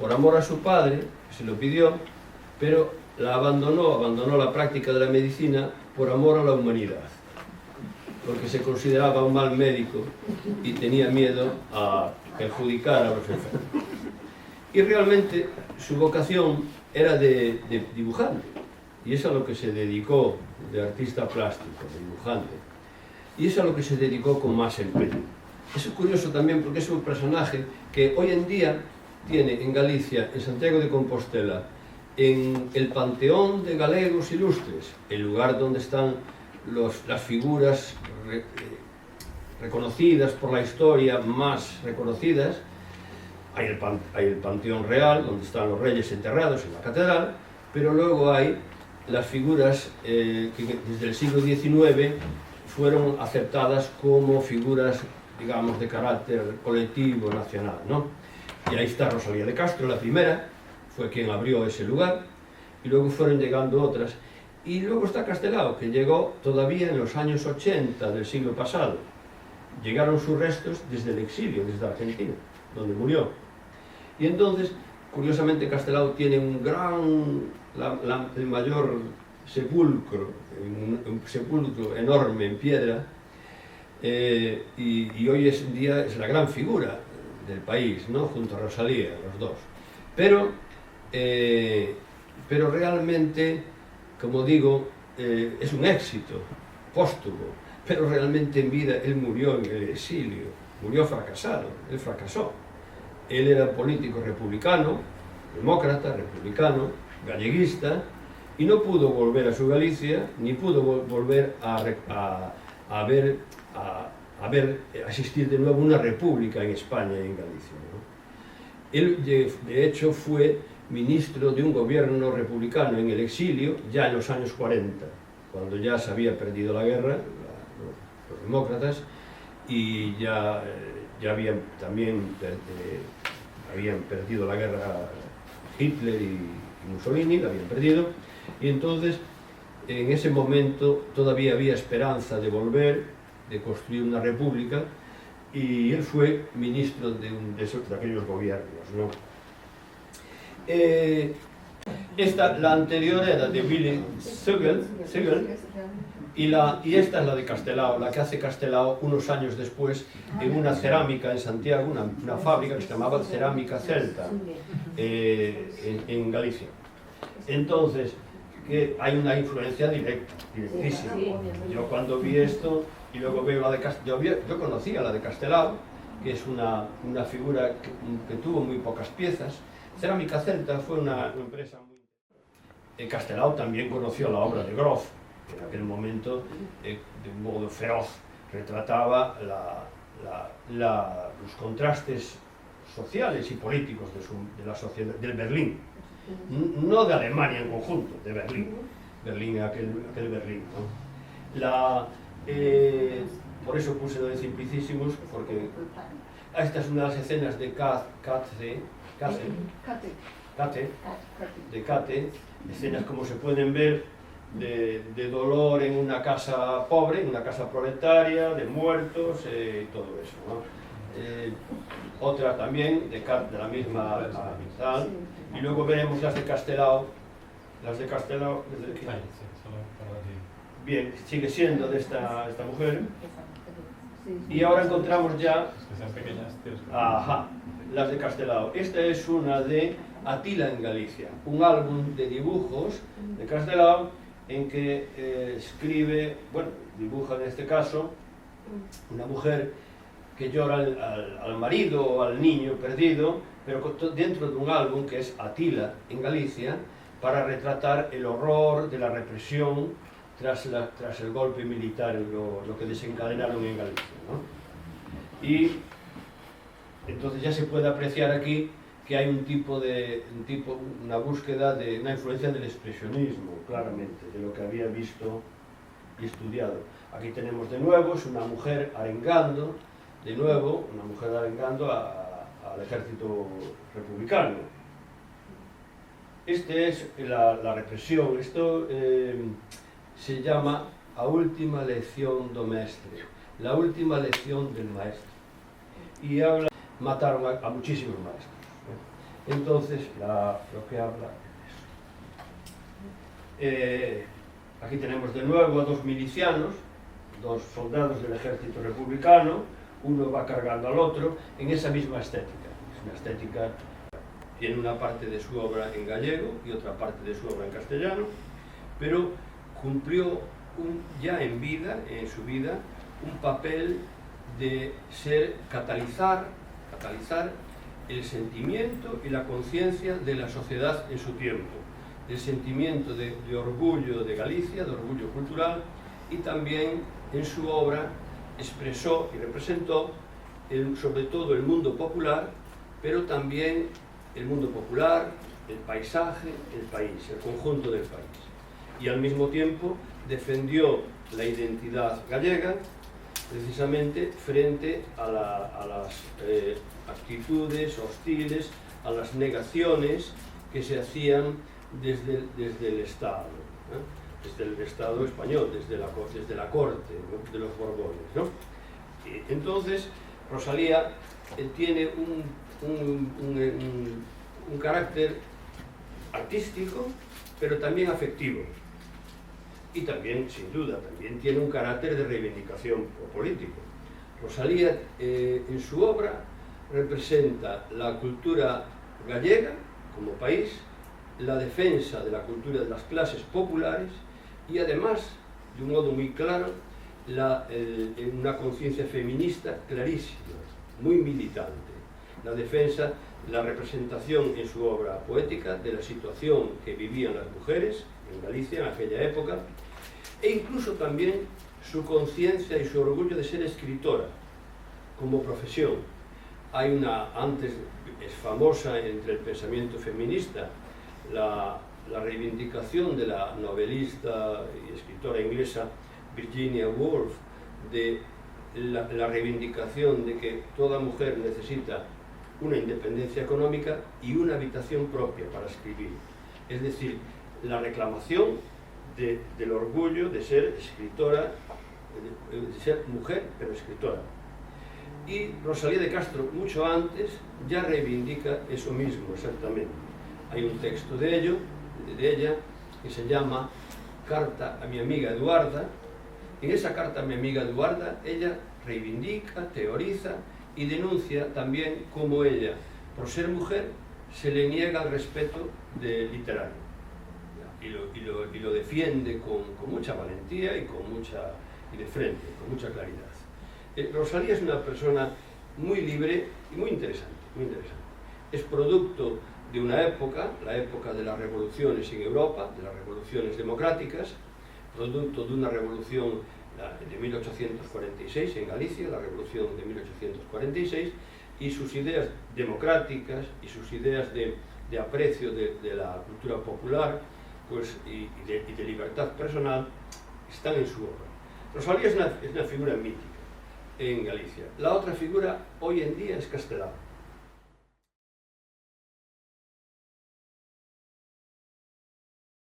por amor a su padre, que se lo pidió, pero la abandonó la práctica de la medicina por amor a la humanidad, porque se consideraba un mal médico y tenía miedo a perjudicar a los enfermos. Y realmente su vocación era de dibujante, y es a lo que se dedicó, de artista plástico, de dibujante, y es a lo que se dedicó con más empeño. Es curioso también porque es un personaje que hoy en día tiene en Galicia, en Santiago de Compostela, en el Panteón de Galegos Ilustres, el lugar donde están las figuras reconocidas por la historia, más reconocidas. Hay el Panteón Real, donde están los reyes enterrados en la catedral, pero luego hay las figuras que desde el siglo XIX fueron aceptadas como figuras, digamos, de carácter colectivo, nacional, ¿no? Y ahí está Rosalía de Castro, la primera, fue quien abrió ese lugar, y luego fueron llegando otras. Y luego está Castelao, que llegó todavía en los años 80 del siglo pasado. Llegaron sus restos desde el exilio, desde Argentina, donde murió. Y entonces, curiosamente, Castelao tiene el mayor sepulcro, un sepulcro enorme en piedra, y hoy en día es la gran figura del país, ¿no? Junto a Rosalía, los dos. Pero realmente, como digo, es un éxito póstumo, pero realmente en vida él murió en el exilio, murió fracasado, él fracasó. Él era político republicano, demócrata, republicano, galleguista, y no pudo volver a su Galicia, ni pudo volver a asistir de nuevo a una república en España y en Galicia, ¿no? Él, de hecho, fue ministro de un gobierno republicano en el exilio, ya en los años 40, cuando ya se había perdido la guerra, los demócratas, y ya habían perdido la guerra Hitler y Mussolini, la habían perdido, y entonces en ese momento todavía había esperanza de volver, de construir una república, y él fue ministro de aquellos gobiernos, ¿no? La anterior era de Willy Segel, y esta es la de Castelao, la que hace Castelao unos años después en una cerámica en Santiago, una fábrica que se llamaba Cerámica Celta, en Galicia. Entonces, que hay una influencia directísima. Yo cuando vi esto, y luego veo la de Castelao, yo conocía la de Castelao, que es una figura que tuvo muy pocas piezas. Cerámica Celta fue una empresa muy... Castelao también conoció la obra de Grof, que en aquel momento, de un modo feroz, retrataba los contrastes sociales y políticos de la sociedad, del Berlín. No de Alemania en conjunto, de Berlín, aquel Berlín, ¿no? Por eso puse lo de Simplicissimus, porque esta es una de las escenas de Cate, escenas, como se pueden ver, de dolor en una casa pobre, en una casa proletaria, de muertos, y todo eso, ¿no? Otra también de la misma amistad, y luego veremos las de Castelao, desde aquí. Bien, sigue siendo de esta mujer, y ahora encontramos ya las de Castelao. Esta es una de Atila en Galicia, un álbum de dibujos de Castelao en que dibuja en este caso una mujer que llora al marido o al niño perdido, pero dentro de un álbum que es Atila en Galicia, para retratar el horror de la represión tras el golpe militar, lo que desencadenaron en Galicia, ¿no? Y entonces ya se puede apreciar aquí que hay una búsqueda de una influencia del expresionismo, claramente, de lo que había visto y estudiado. Aquí tenemos de nuevo, es una mujer arengando, al ejército republicano. Este es la represión. Esto se llama A última lección do mestre, la última lección del maestro. Y mataron a muchísimos maestros. entonces lo que habla es eso. Aquí tenemos de nuevo a dos milicianos, dos soldados del ejército republicano, uno va cargando al otro en esa misma estética. Es una estética, tiene una parte de su obra en gallego y otra parte de su obra en castellano, pero cumplió ya en su vida, un papel de catalizar el sentimiento y la conciencia de la sociedad en su tiempo, el sentimiento de orgullo de Galicia, de orgullo cultural, y también en su obra expresó y representó sobre todo el mundo popular, pero también el mundo popular, el paisaje, el país, el conjunto del país. Y al mismo tiempo defendió la identidad gallega, precisamente frente a las actitudes hostiles, a las negaciones que se hacían desde el Estado, ¿no? Desde el Estado español, desde la corte, ¿no?, de los Borbones, ¿no? Entonces, Rosalía tiene un carácter artístico, pero también afectivo. Y también, sin duda, también tiene un carácter de reivindicación político. Rosalía, en su obra, representa la cultura gallega como país, la defensa de la cultura de las clases populares y además, de un modo muy claro, una conciencia feminista clarísima, muy militante. La defensa, la representación en su obra poética de la situación que vivían las mujeres en Galicia en aquella época, e incluso también su conciencia y su orgullo de ser escritora como profesión. Hay antes es famosa entre el pensamiento feminista, la reivindicación de la novelista y escritora inglesa Virginia Woolf, de la reivindicación de que toda mujer necesita una independencia económica y una habitación propia para escribir. Es decir, la reclamación del orgullo de ser escritora, de ser mujer, pero escritora. Y Rosalía de Castro, mucho antes, ya reivindica eso mismo, exactamente. Hay un texto de ella, que se llama Carta a mi amiga Eduarda. En esa carta a mi amiga Eduarda, ella reivindica, teoriza y denuncia también cómo ella, por ser mujer, se le niega el respeto literario. Y lo defiende con mucha valentía y de frente, con mucha claridad. Rosalía es una persona muy libre y muy interesante, muy interesante. Es producto de una época, la época de las revoluciones en Europa, de las revoluciones democráticas, producto de una revolución de 1846 en Galicia, la revolución de 1846, y sus ideas democráticas y sus ideas de aprecio de la cultura popular, pues, y de libertad personal están en su obra. Rosalía es una figura mítica en Galicia. La otra figura hoy en día es Castelao.